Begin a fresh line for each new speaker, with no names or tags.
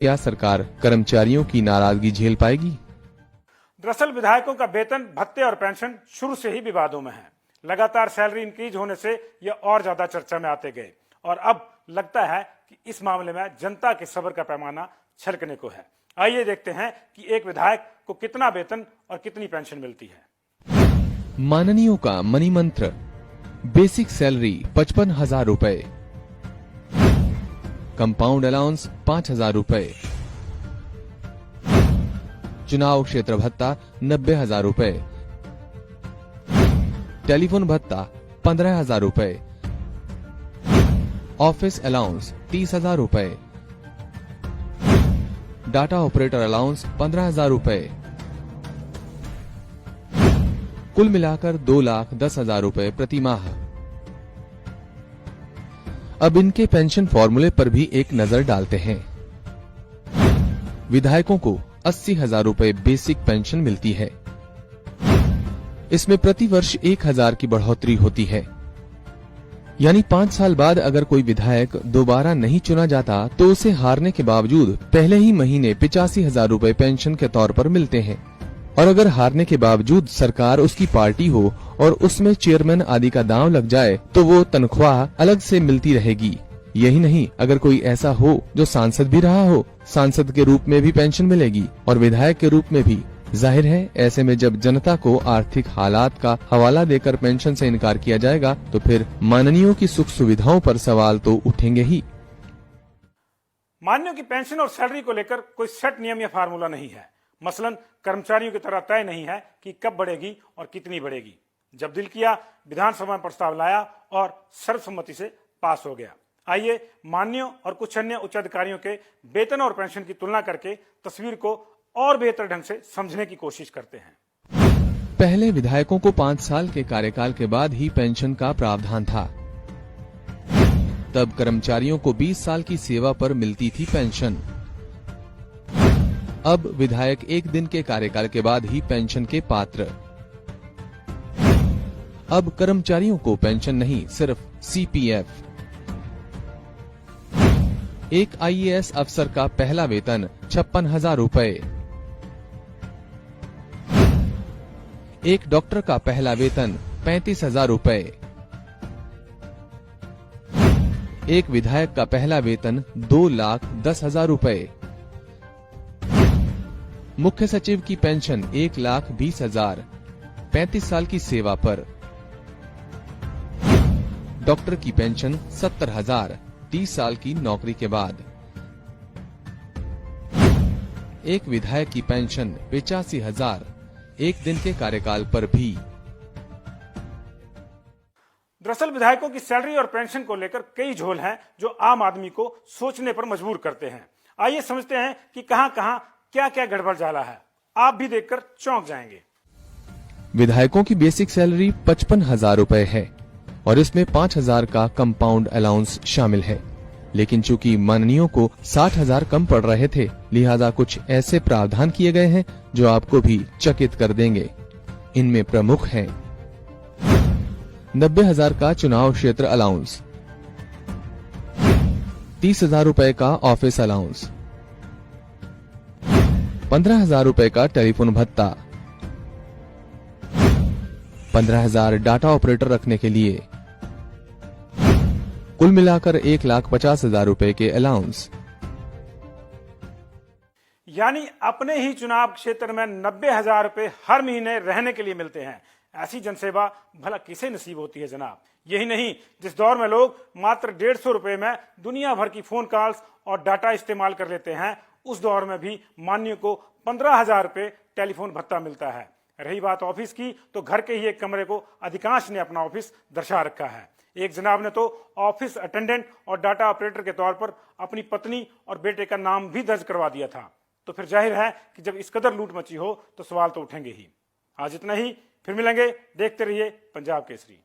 क्या सरकार कर्मचारियों की नाराजगी झेल पाएगी?
दरअसल विधायकों का वेतन, भत्ते और पेंशन शुरू से ही विवादों में है। लगातार सैलरी इंक्रीज होने से ये और ज्यादा चर्चा में आते गए और अब लगता है कि इस मामले में जनता के सब्र का पैमाना छलकने को है। आइए देखते हैं कि एक विधायक को कितना वेतन और कितनी पेंशन मिलती है।
माननीयों का मनी मंत्र, बेसिक सैलरी 55,000 रुपए, कंपाउंड अलाउंस 5,000 रुपए, चुनाव क्षेत्र भत्ता 90,000 रुपए, टेलीफोन भत्ता 15,000 रुपए, ऑफिस अलाउंस 30,000 रुपए, डाटा ऑपरेटर अलाउंस 15,000 रुपए, कुल मिलाकर 2,10,000 रुपए प्रति माह। अब इनके पेंशन फॉर्मूले पर भी एक नजर डालते हैं। विधायकों को 80,000 रुपए बेसिक पेंशन मिलती है। इसमें प्रति वर्ष 1,000 की बढ़ोतरी होती है, यानी 5 साल बाद अगर कोई विधायक दोबारा नहीं चुना जाता तो उसे हारने के बावजूद पहले ही महीने 85,000 रुपए पेंशन के तौर पर मिलते हैं। और अगर हारने के बावजूद सरकार उसकी पार्टी हो और उसमें चेयरमैन आदि का दांव लग जाए तो वो तनख्वाह अलग से मिलती रहेगी। यही नहीं, अगर कोई ऐसा हो जो सांसद भी रहा हो, सांसद के रूप में भी पेंशन मिलेगी और विधायक के रूप में भी। जाहिर है, ऐसे में जब जनता को आर्थिक हालात का हवाला देकर पेंशन से इनकार किया जाएगा तो फिर माननीयों की सुख सुविधाओं पर सवाल तो उठेंगे ही।
माननीयों की पेंशन और सैलरी को लेकर कोई सेट नियम या फार्मूला नहीं है। मसलन कर्मचारियों की तरह तय नहीं है कि कब बढ़ेगी और कितनी बढ़ेगी। जब दिल किया विधानसभा में प्रस्ताव लाया और सर्वसम्मति से पास हो गया। आइए माननीयों और कुछ अन्य उच्च अधिकारियों के वेतन और पेंशन की तुलना करके तस्वीर को और बेहतर ढंग से समझने की कोशिश करते हैं।
पहले विधायकों को 5 साल के कार्यकाल के बाद ही पेंशन का प्रावधान था। तब कर्मचारियों को 20 साल की सेवा पर मिलती थी पेंशन। अब विधायक 1 दिन के कार्यकाल के बाद ही पेंशन के पात्र। अब कर्मचारियों को पेंशन नहीं, सिर्फ सीपीएफ। एक आईएएस अफसर का पहला वेतन 56,000 रुपए, एक डॉक्टर का पहला वेतन 35,000 रुपए, एक विधायक का पहला वेतन 2,10,000 रुपए, मुख्य सचिव की पेंशन 1,20,000, 35 साल की सेवा पर, डॉक्टर की पेंशन 70,000, 30 साल की नौकरी के बाद, एक विधायक की पेंशन 85,000, 1 दिन के कार्यकाल पर भी।
दरअसल विधायकों की सैलरी और पेंशन को लेकर कई झोल हैं जो आम आदमी को सोचने पर मजबूर करते हैं। आइए समझते हैं कि कहां-कहां क्या-क्या गड़बड़ जाला है। आप भी देखकर चौंक जाएंगे।
विधायकों की बेसिक सैलरी 55,000 रुपए है और इसमें 5,000 का कंपाउंड अलाउंस शामिल है। लेकिन चूंकि माननीयों को 60,000 कम पड़ रहे थे, लिहाजा कुछ ऐसे प्रावधान किए गए हैं जो आपको भी चकित कर देंगे। इनमें प्रमुख हैं 90,000 का चुनाव क्षेत्र अलाउंस, 30,000 रुपए का ऑफिस अलाउंस, 15,000 रुपए का टेलीफोन भत्ता, 15,000 डाटा ऑपरेटर रखने के लिए, कुल मिलाकर 1,50,000 रुपए के अलाउंस।
यानी अपने ही चुनाव क्षेत्र में 90,000 रुपए हर महीने रहने के लिए मिलते हैं। ऐसी जनसेवा भला किसे नसीब होती है जनाब। यही नहीं, जिस दौर में लोग मात्र 150 रुपए में दुनिया भर की फोन कॉल्स और डाटा इस्तेमाल कर लेते हैं, उस दौर में भी माननीय को 15,000 रुपए टेलीफोन भत्ता मिलता है। रही बात ऑफिस की, तो घर के ही एक कमरे को अधिकांश ने अपना ऑफिस दर्शा रखा है। एक जनाब ने तो ऑफिस अटेंडेंट और डाटा ऑपरेटर के तौर पर अपनी पत्नी और बेटे का नाम भी दर्ज करवा दिया था। तो फिर जाहिर है कि जब इस कदर लूट मची हो तो सवाल तो उठेंगे ही। आज इतना ही, फिर मिलेंगे। देखते रहिए पंजाब केसरी।